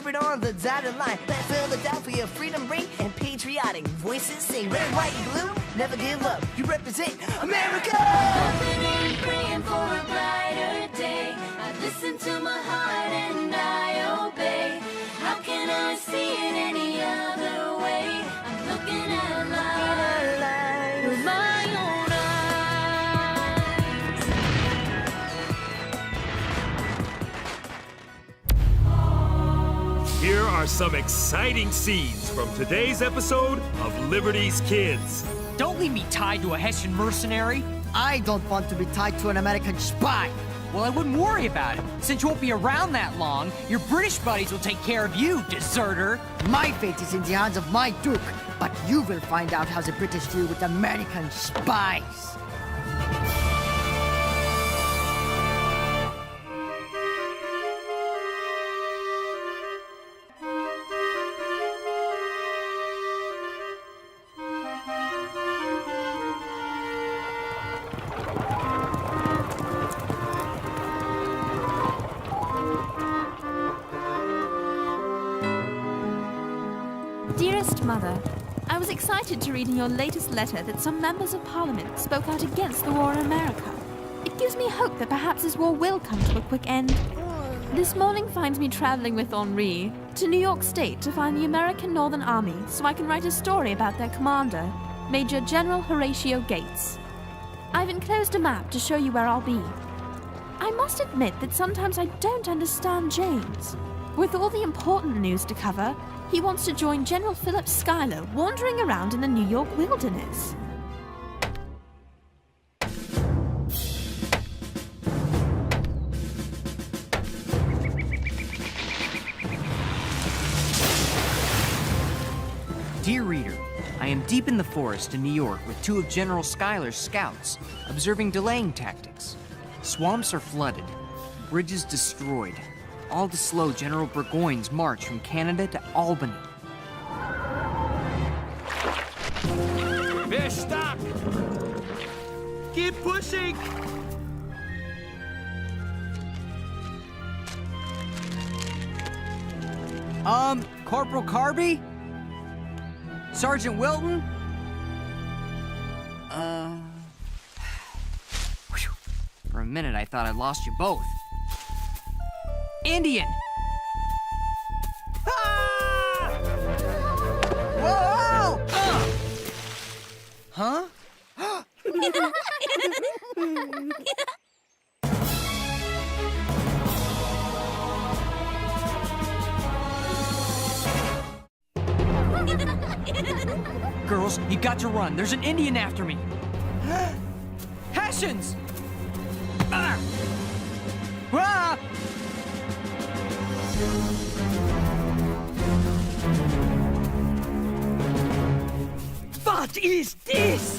delivered on the dotted line. Let Philadelphia freedom ring and patriotic voices sing. Red, white, and blue, never give up. You represent America! Hoping and praying for a brighter day. I listen to my heart and I obey. How can I see it any other way? I'm looking at life with my own eyes. Here are some exciting scenes from today's episode of Liberty's Kids. Don't leave me tied to a Hessian mercenary. I don't want to be tied to an American spy. Well, I wouldn't worry about it. Since you won't be around that long, your British buddies will take care of you, deserter. My fate is in the hands of my Duke, but you will find out how the British deal with American spies. Dearest Mother, I was excited to read in your latest letter that some members of Parliament spoke out against the war in America. It gives me hope that perhaps this war will come to a quick end. This morning finds me traveling with Henri to New York State to find the American Northern Army so I can write a story about their commander, Major General Horatio Gates. I've enclosed a map to show you where I'll be. I must admit that sometimes I don't understand James. With all the important news to cover, he wants to join General Philip Schuyler wandering around in the New York wilderness. Dear reader, I am deep in the forest in New York with two of General Schuyler's scouts, observing delaying tactics. Swamps are flooded, bridges destroyed, all to slow General Burgoyne's march from Canada to Albany. Fish, stop! Keep pushing! Corporal Carby? Sergeant Wilton? For a minute, I thought I'd lost you both. Indian! Ah! Whoa! Huh? Girls, you got to run. There's an Indian after me. Hessians! Ah! Ah! What is this?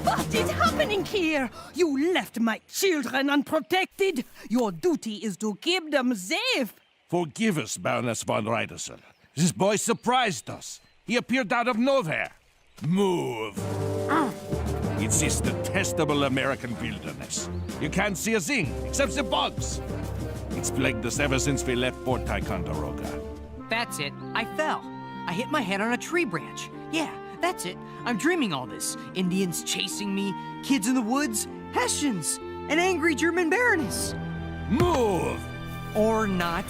What is happening here? You left my children unprotected. Your duty is to keep them safe. Forgive us, Baroness von Riederson. This boy surprised us. He appeared out of nowhere. Move. It's this detestable American wilderness. You can't see a thing, except the bugs. It's plagued us ever since we left Fort Ticonderoga. That's it. I fell. I hit my head on a tree branch. Yeah, that's it. I'm dreaming all this. Indians chasing me, kids in the woods, Hessians, an angry German baroness. Move! Or not.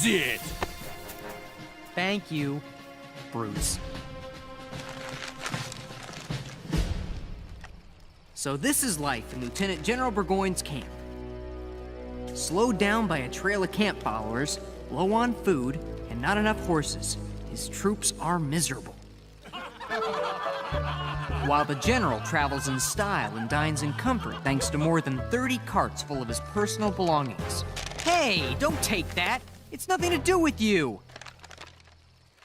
It. Thank you, brutes. So this is life in Lieutenant General Burgoyne's camp. Slowed down by a trail of camp followers, low on food, and not enough horses, his troops are miserable. While the general travels in style and dines in comfort thanks to more than 30 carts full of his personal belongings. Hey, don't take that. It's nothing to do with you.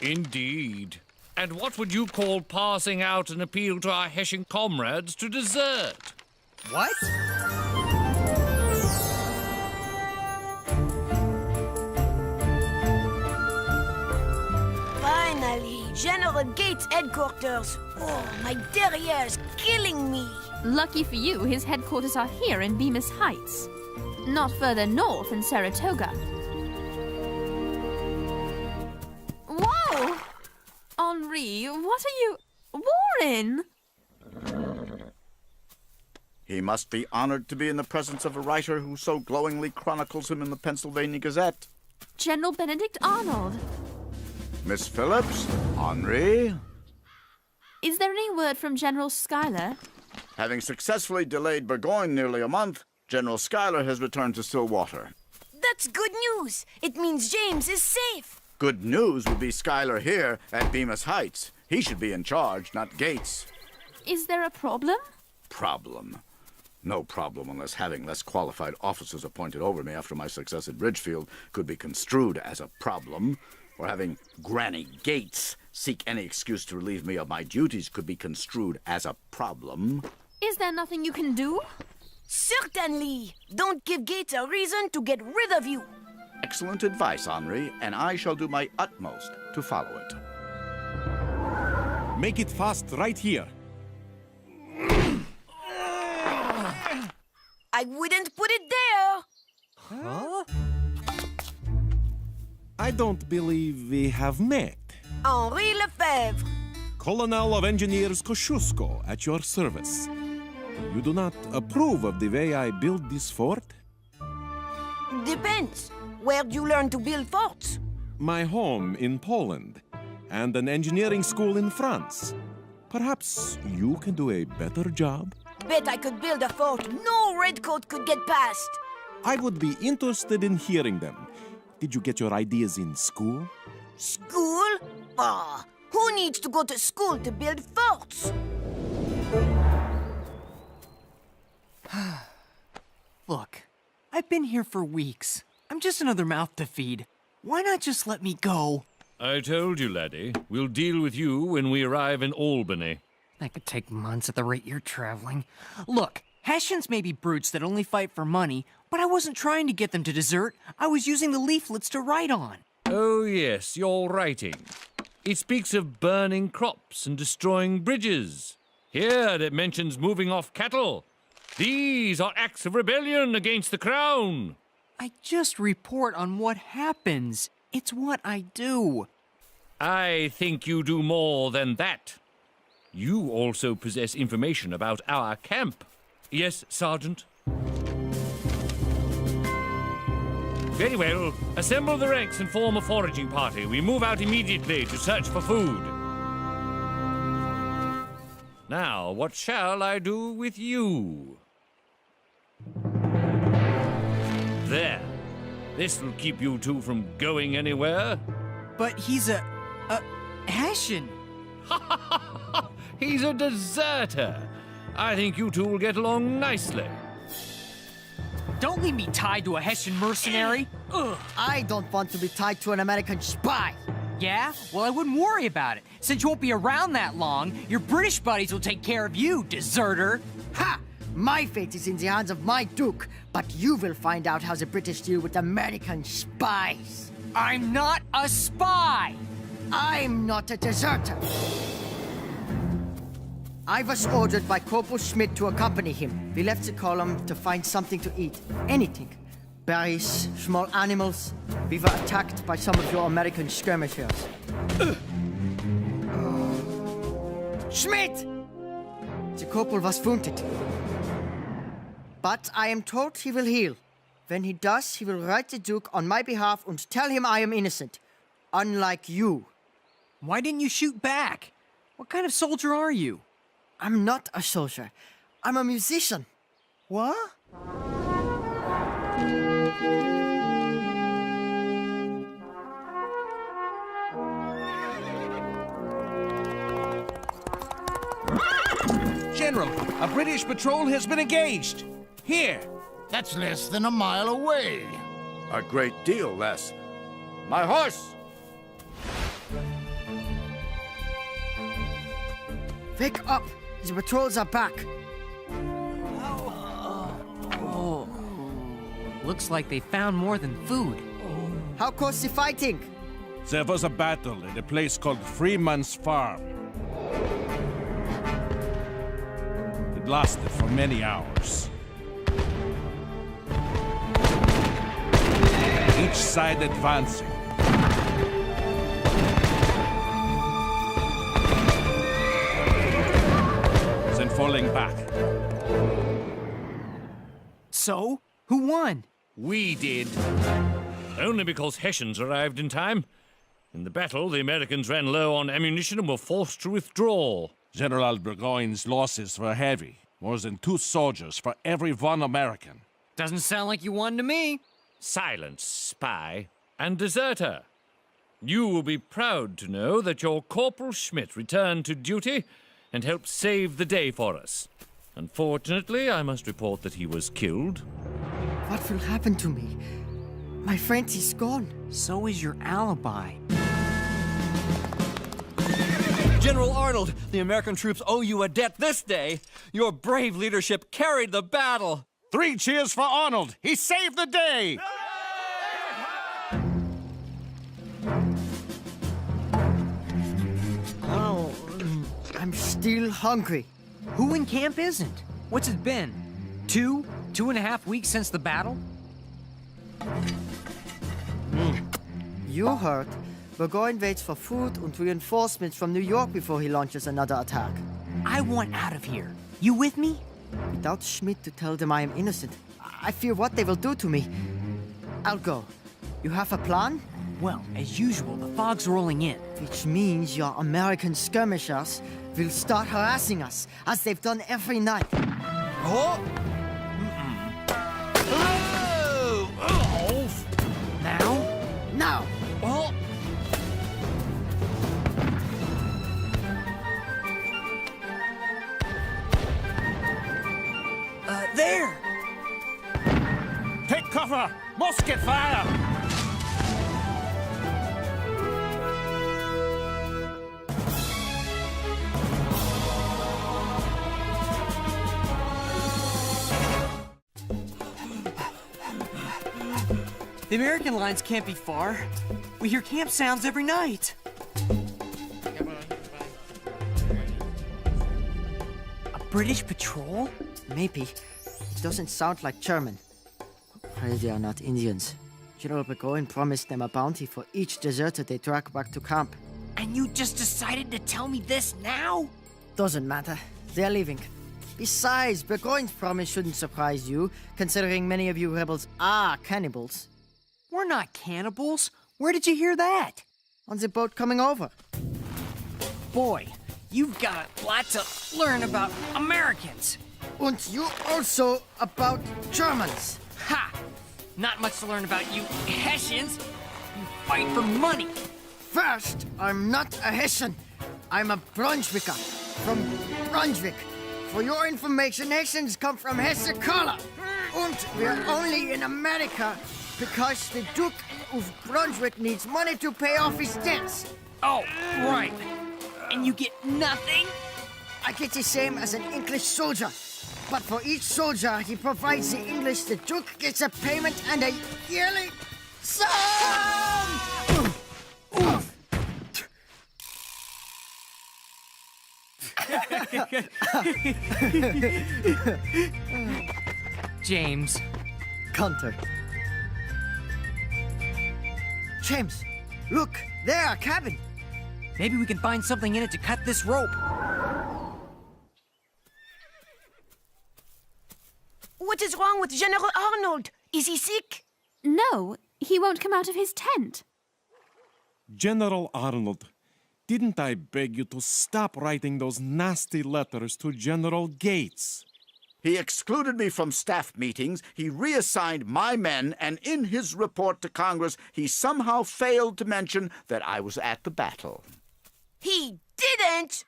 Indeed. And what would you call passing out an appeal to our Hessian comrades to desert? What? Finally, General Gates' headquarters. Oh, my derriere's killing me. Lucky for you, his headquarters are here in Bemis Heights. Not further north in Saratoga. Whoa! Henri, what are you... Warren! He must be honored to be in the presence of a writer who so glowingly chronicles him in the Pennsylvania Gazette. General Benedict Arnold. Miss Phillips, Henri. Is there any word from General Schuyler? Having successfully delayed Burgoyne nearly a month, General Schuyler has returned to Stillwater. That's good news. It means James is safe. Good news would be Schuyler here at Bemis Heights. He should be in charge, not Gates. Is there a problem? Problem? No problem unless having less qualified officers appointed over me after my success at Ridgefield could be construed as a problem, or having Granny Gates seek any excuse to relieve me of my duties could be construed as a problem. Is there nothing you can do? Certainly. Don't give Gates a reason to get rid of you. Excellent advice, Henri, and I shall do my utmost to follow it. Make it fast right here. I wouldn't put it there. Huh? I don't believe we have met. Henri Lefebvre. Colonel of Engineers Kosciuszko at your service. You do not approve of the way I build this fort? Depends. Where'd you learn to build forts? My home in Poland, and an engineering school in France. Perhaps you can do a better job? Bet I could build a fort no redcoat could get past. I would be interested in hearing them. Did you get your ideas in school? School? Ah, who needs to go to school to build forts? Look, I've been here for weeks. I'm just another mouth to feed. Why not just let me go? I told you, laddie. We'll deal with you when we arrive in Albany. That could take months at the rate you're traveling. Look, Hessians may be brutes that only fight for money, but I wasn't trying to get them to desert. I was using the leaflets to write on. Oh, yes, your writing. It speaks of burning crops and destroying bridges. Here it mentions moving off cattle. These are acts of rebellion against the crown. I just report on what happens. It's what I do. I think you do more than that. You also possess information about our camp. Yes, Sergeant? Very well. Assemble the ranks and form a foraging party. We move out immediately to search for food. Now, what shall I do with you? There. This will keep you two from going anywhere. But he's a Hessian. He's a deserter. I think you two will get along nicely. Don't leave me tied to a Hessian mercenary. Ugh. I don't want to be tied to an American spy. Yeah? Well, I wouldn't worry about it. Since you won't be around that long, your British buddies will take care of you, deserter. Ha! My fate is in the hands of my Duke, but you will find out how the British deal with American spies. I'm not a spy! I'm not a deserter. I was ordered by Corporal Schmidt to accompany him. We left the column to find something to eat. Anything. Berries, small animals. We were attacked by some of your American skirmishers. Schmidt! The corporal was wounded. But I am told he will heal. When he does, he will write the Duke on my behalf and tell him I am innocent. Unlike you. Why didn't you shoot back? What kind of soldier are you? I'm not a soldier. I'm a musician. What? General, a British patrol has been engaged. Here. That's less than a mile away. A great deal less. My horse! Wake up! The patrols are back. Looks like they found more than food. How close the fighting? There was a battle in a place called Freeman's Farm. It lasted for many hours. Each side advancing. Then falling back. So, who won? We did. Only because Hessians arrived in time. In the battle, the Americans ran low on ammunition and were forced to withdraw. General Burgoyne's losses were heavy. More than 2 soldiers for every 1 American. Doesn't sound like you won to me. Silence, spy, and deserter. You will be proud to know that your Corporal Schmidt returned to duty and helped save the day for us. Unfortunately, I must report that he was killed. What will happen to me? My friend is gone. So is your alibi. General Arnold, the American troops owe you a debt this day. Your brave leadership carried the battle. 3 cheers for Arnold! He saved the day! Oh, I'm still hungry. Who in camp isn't? What's it been? 2.5 weeks since the battle? You heard. Burgoyne waits for food and reinforcements from New York before he launches another attack. I want out of here. You with me? Without Schmidt to tell them I am innocent, I fear what they will do to me. I'll go. You have a plan? Well, as usual, the fog's rolling in. Which means your American skirmishers will start harassing us, as they've done every night. Oh! Now? Now! Oh! There! Take cover! Musket fire! The American lines can't be far. We hear camp sounds every night. A British patrol? Maybe. It doesn't sound like German. Pray they are not Indians. General Burgoyne promised them a bounty for each deserter they drag back to camp. And you just decided to tell me this now? Doesn't matter. They're leaving. Besides, Burgoyne's promise shouldn't surprise you, considering many of you rebels are cannibals. We're not cannibals. Where did you hear that? On the boat coming over. Boy, you've got a lot to learn about Americans. And you also about Germans. Ha! Not much to learn about you Hessians. You fight for money. First, I'm not a Hessian. I'm a Brunswicker. From Brunswick. For your information, Hessians come from Hesse color. And we're only in America because the Duke of Brunswick needs money to pay off his debts. Oh, right. And you get nothing? I get the same as an English soldier. But for each soldier he provides the English, the Duke gets a payment and a yearly sum! Oof. James. Counter. James, look, there, a cabin. Maybe we can find something in it to cut this rope. What is wrong with General Arnold? Is he sick? No, he won't come out of his tent. General Arnold, didn't I beg you to stop writing those nasty letters to General Gates? He excluded me from staff meetings, he reassigned my men, and in his report to Congress, he somehow failed to mention that I was at the battle. He didn't!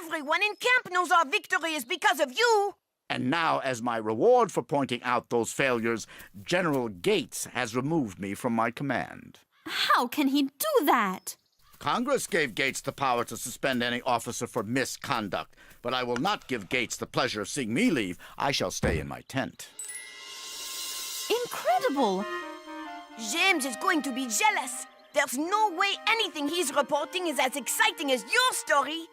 Everyone in camp knows our victory is because of you! And now, as my reward for pointing out those failures, General Gates has removed me from my command. How can he do that? Congress gave Gates the power to suspend any officer for misconduct, but I will not give Gates the pleasure of seeing me leave. I shall stay in my tent. Incredible! James is going to be jealous. There's no way anything he's reporting is as exciting as your story.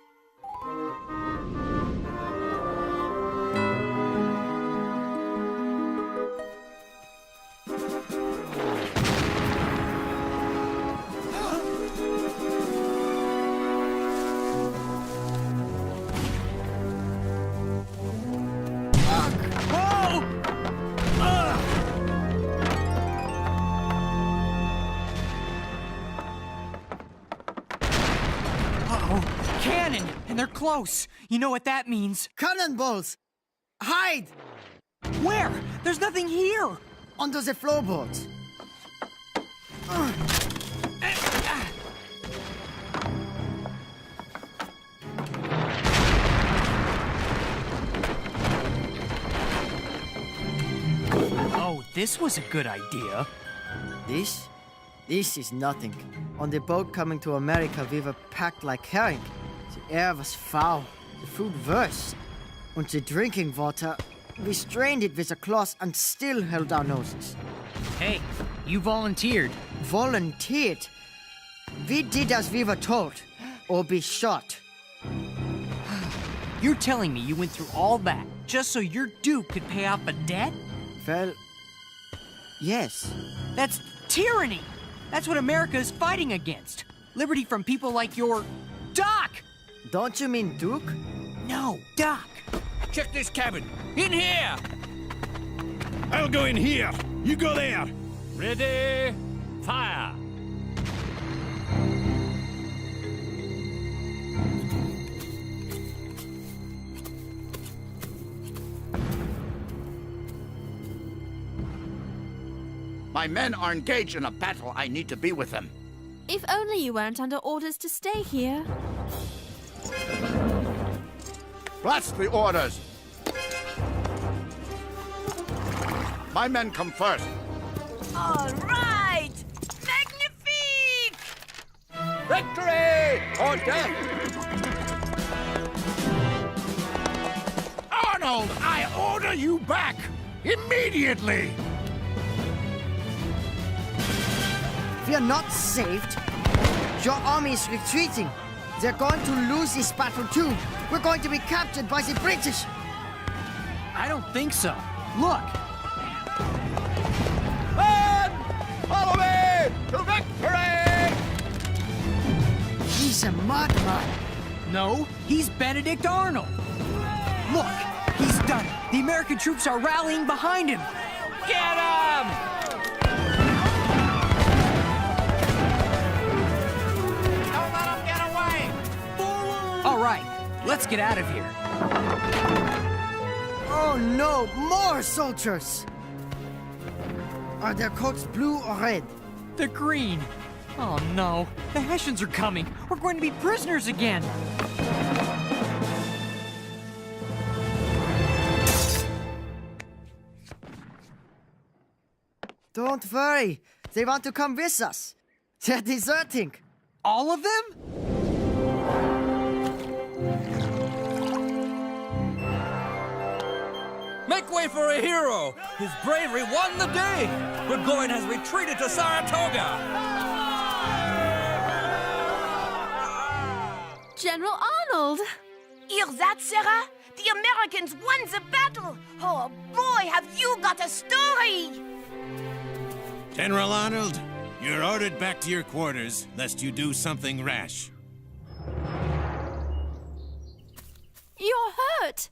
Cannon! And they're close. You know what that means. Cannonballs! Hide! Where? There's nothing here! Under the floorboards. Oh, this was a good idea. This is nothing. On the boat coming to America, we were packed like herring. The air was foul, the food worse. And the drinking water, we strained it with a cloth and still held our noses. Hey, you volunteered. Volunteered? We did as we were told, or be shot. You're telling me you went through all that just so your duke could pay off a debt? Well, yes. That's tyranny! That's what America is fighting against. Liberty from people like your Doc! Don't you mean Duke? No, Doc. Check this cabin. In here! I'll go in here. You go there. Ready, fire! My men are engaged in a battle. I need to be with them. If only you weren't under orders to stay here. That's the orders. My men come first. All right! Magnifique! Victory or death! Arnold, I order you back immediately. We are not saved. Your army is retreating. They're going to lose this battle too. We're going to be captured by the British. I don't think so. Look. Men! Follow me to victory! He's a madman. No, he's Benedict Arnold. Look, he's done it. The American troops are rallying behind him. Get him! All right, let's get out of here. Oh no, more soldiers! Are their coats blue or red? The green. Oh no, the Hessians are coming. We're going to be prisoners again. Don't worry, they want to come with us. They're deserting. All of them? Make way for a hero! His bravery won the day! Burgoyne has retreated to Saratoga! General Arnold! Hear that, Sarah? The Americans won the battle! Oh boy, have you got a story! General Arnold, you're ordered back to your quarters, lest you do something rash. You're hurt!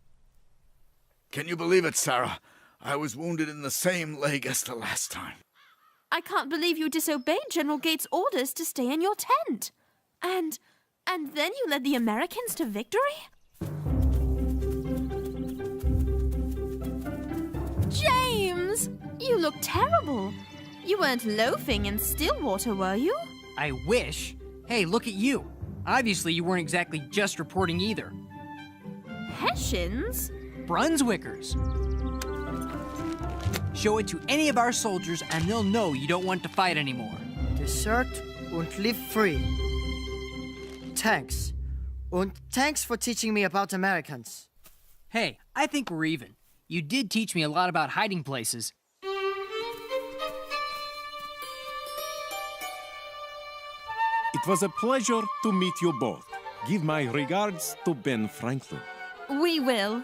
Can you believe it, Sarah? I was wounded in the same leg as the last time. I can't believe you disobeyed General Gates' orders to stay in your tent. And then you led the Americans to victory? James! You look terrible. You weren't loafing in Stillwater, were you? I wish. Hey, look at you. Obviously, you weren't exactly just reporting either. Hessians? Brunswickers. Show it to any of our soldiers and they'll know you don't want to fight anymore. Desert und live free. Thanks. Und thanks for teaching me about Americans. Hey, I think we're even. You did teach me a lot about hiding places. It was a pleasure to meet you both. Give my regards to Ben Franklin. We will.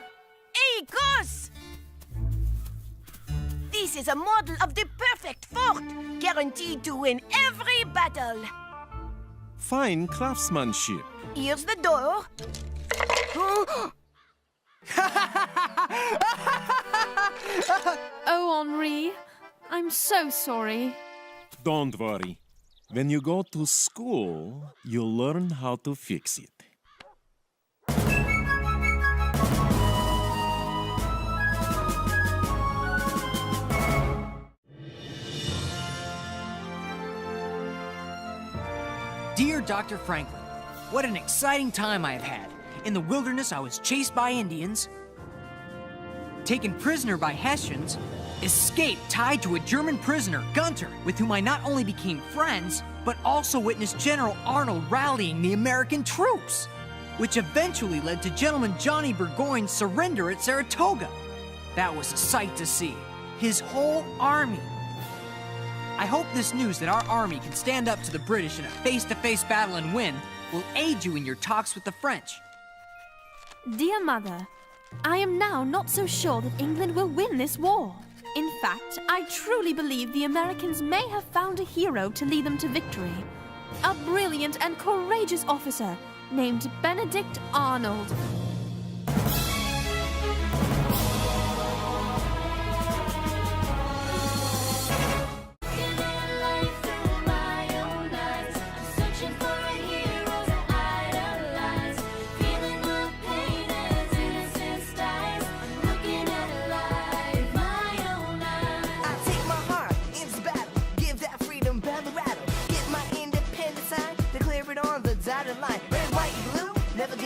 Hey, Gus! This is a model of the perfect fort, guaranteed to win every battle. Fine craftsmanship. Here's the door. Oh, Henri, I'm so sorry. Don't worry. When you go to school, you'll learn how to fix it. Dear Dr. Franklin, what an exciting time I have had. In the wilderness, I was chased by Indians, taken prisoner by Hessians, escaped tied to a German prisoner, Gunter, with whom I not only became friends, but also witnessed General Arnold rallying the American troops, which eventually led to Gentleman Johnny Burgoyne's surrender at Saratoga. That was a sight to see. His whole army. I hope this news that our army can stand up to the British in a face-to-face battle and win will aid you in your talks with the French. Dear Mother, I am now not so sure that England will win this war. In fact, I truly believe the Americans may have found a hero to lead them to victory. A brilliant and courageous officer named Benedict Arnold. Red, white, blue, never give